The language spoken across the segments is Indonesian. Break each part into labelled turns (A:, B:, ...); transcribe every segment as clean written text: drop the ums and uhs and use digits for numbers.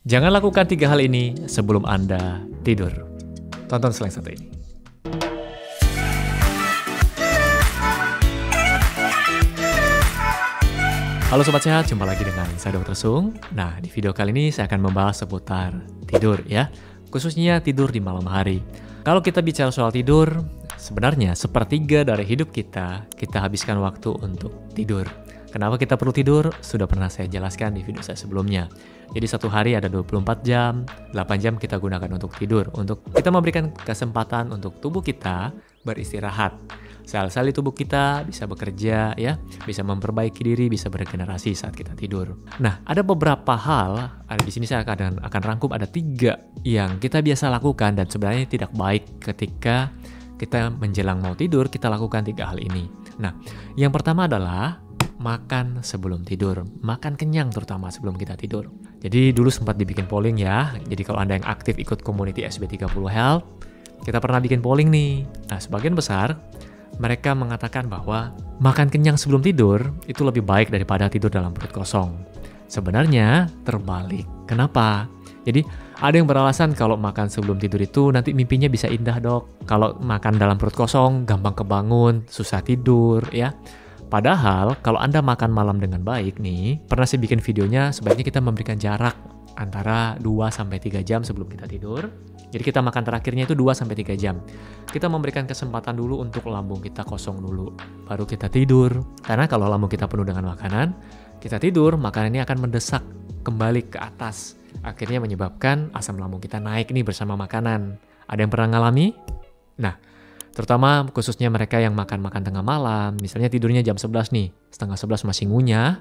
A: Jangan lakukan 3 hal ini sebelum Anda tidur. Tonton slide satu ini. Halo Sobat Sehat, jumpa lagi dengan saya Dr. Sung. Nah, di video kali ini saya akan membahas seputar tidur ya, khususnya tidur di malam hari. Kalau kita bicara soal tidur, sebenarnya sepertiga dari hidup kita habiskan waktu untuk tidur. Kenapa kita perlu tidur? Sudah pernah saya jelaskan di video saya sebelumnya. Jadi satu hari ada 24 jam, 8 jam kita gunakan untuk tidur. Untuk kita memberikan kesempatan untuk tubuh kita beristirahat. Sel-sel di tubuh kita bisa bekerja ya, bisa memperbaiki diri, bisa beregenerasi saat kita tidur. Nah, ada beberapa hal, di sini saya akan rangkum ada 3 yang kita biasa lakukan dan sebenarnya tidak baik ketika kita menjelang mau tidur, kita lakukan 3 hal ini. Nah, yang pertama adalah makan sebelum tidur, makan kenyang terutama sebelum kita tidur. Jadi dulu sempat dibikin polling ya, jadi kalau Anda yang aktif ikut community SB30 Health, kita pernah bikin polling nih. Nah, sebagian besar mereka mengatakan bahwa makan kenyang sebelum tidur itu lebih baik daripada tidur dalam perut kosong. Sebenarnya terbalik. Kenapa? Jadi ada yang beralasan kalau makan sebelum tidur itu nanti mimpinya bisa indah dok. Kalau makan dalam perut kosong gampang kebangun, susah tidur ya. Padahal kalau Anda makan malam dengan baik nih, pernah saya bikin videonya sebaiknya kita memberikan jarak antara 2-3 jam sebelum kita tidur. Jadi kita makan terakhirnya itu 2-3 jam. Kita memberikan kesempatan dulu untuk lambung kita kosong dulu, baru kita tidur. Karena kalau lambung kita penuh dengan makanan, kita tidur, makanan ini akan mendesak kembali ke atas. Akhirnya menyebabkan asam lambung kita naik nih bersama makanan. Ada yang pernah ngalami? Nah, terutama khususnya mereka yang makan-makan tengah malam, misalnya tidurnya jam 11 nih, setengah 11 masih ngunyah,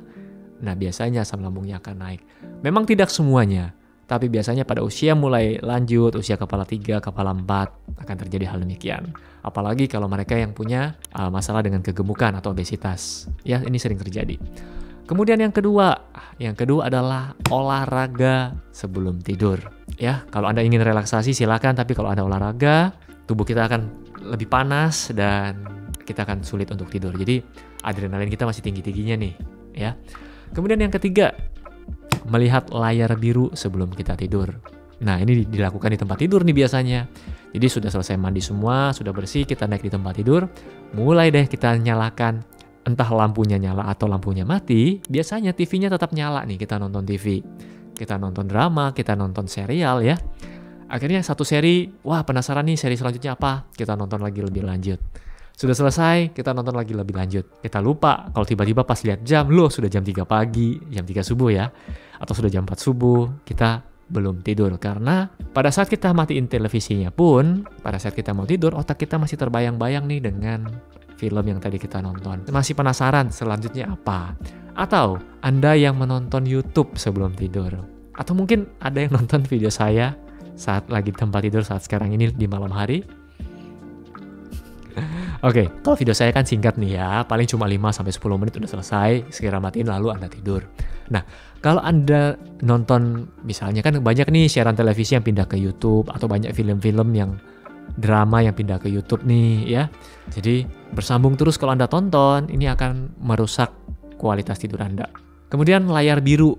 A: nah biasanya asam lambungnya akan naik. Memang tidak semuanya, tapi biasanya pada usia mulai lanjut, usia kepala 3, kepala 4, akan terjadi hal demikian. Apalagi kalau mereka yang punya masalah dengan kegemukan atau obesitas. Ya, ini sering terjadi. Kemudian yang kedua adalah olahraga sebelum tidur. Ya, kalau Anda ingin relaksasi silakan, tapi kalau Anda olahraga, tubuh kita akan lebih panas dan kita akan sulit untuk tidur. Jadi adrenalin kita masih tinggi-tingginya nih, ya. Kemudian yang ketiga, melihat layar biru sebelum kita tidur. Nah, ini dilakukan di tempat tidur nih biasanya. Jadi sudah selesai mandi semua, sudah bersih, kita naik di tempat tidur, mulai deh kita nyalakan, entah lampunya nyala atau lampunya mati, biasanya TV-nya tetap nyala nih, kita nonton TV. Kita nonton drama, kita nonton serial ya. Akhirnya satu seri, wah penasaran nih seri selanjutnya apa, kita nonton lagi lebih lanjut. Sudah selesai, kita nonton lagi lebih lanjut. Kita lupa kalau tiba-tiba pas lihat jam, loh sudah jam 3 pagi, jam 3 subuh ya. Atau sudah jam 4 subuh, kita belum tidur. Karena pada saat kita matiin televisinya pun, pada saat kita mau tidur, otak kita masih terbayang-bayang nih dengan film yang tadi kita nonton. Masih penasaran selanjutnya apa. Atau Anda yang menonton YouTube sebelum tidur. Atau mungkin ada yang nonton video saya saat lagi di tempat tidur saat sekarang ini di malam hari. Oke, kalau video saya kan singkat nih ya, paling cuma 5-10 menit udah selesai, segera matiin lalu Anda tidur. Nah, kalau Anda nonton, misalnya kan banyak nih siaran televisi yang pindah ke YouTube, atau banyak film-film yang drama yang pindah ke YouTube nih ya. Jadi bersambung terus kalau Anda tonton, ini akan merusak kualitas tidur Anda. Kemudian layar biru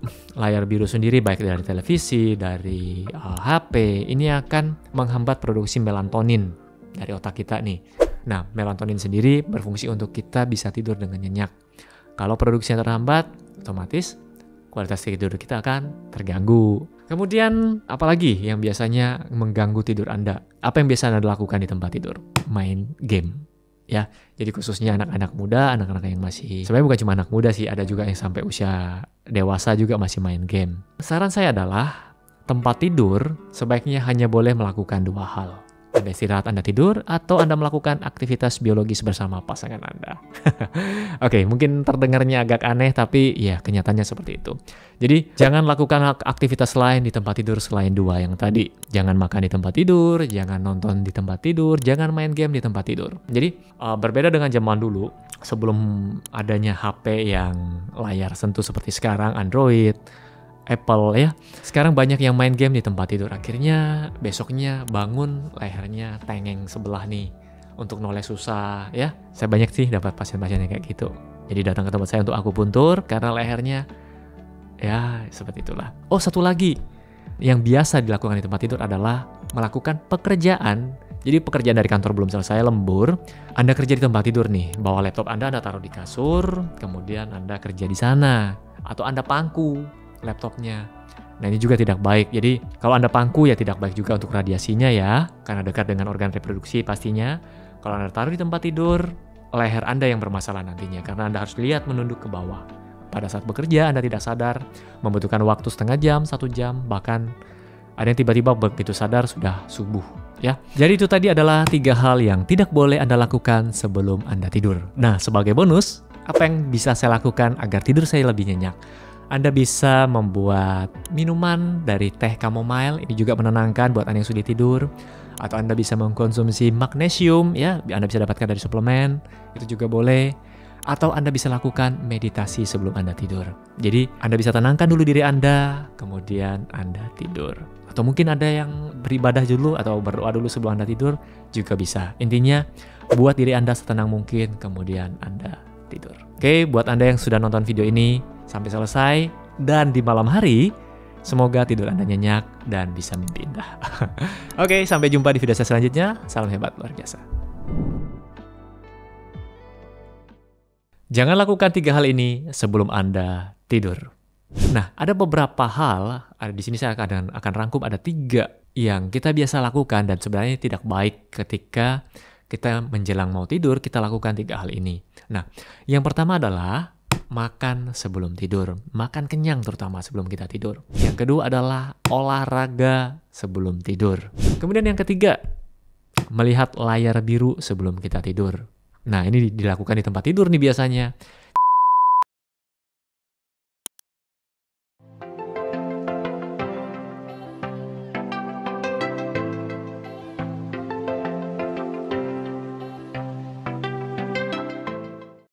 A: sendiri baik dari televisi, dari HP, ini akan menghambat produksi melatonin dari otak kita nih. Nah, melatonin sendiri berfungsi untuk kita bisa tidur dengan nyenyak. Kalau produksinya terhambat, otomatis kualitas tidur kita akan terganggu. Kemudian, apalagi yang biasanya mengganggu tidur Anda? Apa yang biasa Anda lakukan di tempat tidur? Main game. Ya, jadi khususnya anak-anak muda, anak-anak yang masih, sebenarnya bukan cuma anak muda sih, ada juga yang sampai usia dewasa juga masih main game. Saran saya adalah tempat tidur sebaiknya hanya boleh melakukan 2 hal. Anda istirahat, Anda tidur, atau Anda melakukan aktivitas biologis bersama pasangan Anda. Oke, mungkin terdengarnya agak aneh, tapi ya kenyataannya seperti itu. Jadi, jangan lakukan aktivitas lain di tempat tidur selain 2 yang tadi. Jangan makan di tempat tidur, jangan nonton di tempat tidur, jangan main game di tempat tidur. Jadi, berbeda dengan zaman dulu, sebelum adanya HP yang layar sentuh seperti sekarang, Android, Apple ya. Sekarang banyak yang main game di tempat tidur. Akhirnya besoknya bangun lehernya tengeng sebelah nih. Untuk noleh susah ya. Saya banyak sih dapat pasien-pasien yang kayak gitu. Jadi datang ke tempat saya untuk akupuntur karena lehernya ya seperti itulah. Oh, satu lagi yang biasa dilakukan di tempat tidur adalah melakukan pekerjaan. Jadi pekerjaan dari kantor belum selesai, lembur, Anda kerja di tempat tidur nih, bawa laptop Anda taruh di kasur, kemudian Anda kerja di sana, atau Anda pangku laptopnya. Nah ini juga tidak baik, jadi kalau Anda pangku ya tidak baik juga untuk radiasinya ya, karena dekat dengan organ reproduksi pastinya. Kalau Anda taruh di tempat tidur, leher Anda yang bermasalah nantinya, karena Anda harus lihat menunduk ke bawah. Pada saat bekerja Anda tidak sadar, membutuhkan waktu setengah jam, 1 jam, bahkan ada yang tiba-tiba begitu sadar sudah subuh. Ya, jadi itu tadi adalah 3 hal yang tidak boleh Anda lakukan sebelum Anda tidur. Nah, sebagai bonus, apa yang bisa saya lakukan agar tidur saya lebih nyenyak? Anda bisa membuat minuman dari teh chamomile, ini juga menenangkan buat Anda yang sudah tidur. Atau Anda bisa mengkonsumsi magnesium, ya, Anda bisa dapatkan dari suplemen, itu juga boleh. Atau Anda bisa lakukan meditasi sebelum Anda tidur. Jadi Anda bisa tenangkan dulu diri Anda, kemudian Anda tidur. Atau mungkin ada yang beribadah dulu atau berdoa dulu sebelum Anda tidur, juga bisa. Intinya, buat diri Anda setenang mungkin, kemudian Anda tidur. Oke, buat Anda yang sudah nonton video ini sampai selesai, dan di malam hari, semoga tidur Anda nyenyak dan bisa mimpi indah. Oke, sampai jumpa di video saya selanjutnya. Salam hebat luar biasa. Jangan lakukan 3 hal ini sebelum Anda tidur. Nah, ada beberapa hal, di sini saya akan rangkum ada 3 yang kita biasa lakukan dan sebenarnya tidak baik ketika kita menjelang mau tidur, kita lakukan 3 hal ini. Nah, yang pertama adalah makan sebelum tidur. Makan kenyang terutama sebelum kita tidur. Yang kedua adalah olahraga sebelum tidur. Kemudian yang ketiga, melihat layar biru sebelum kita tidur. Nah, ini dilakukan di tempat tidur nih biasanya.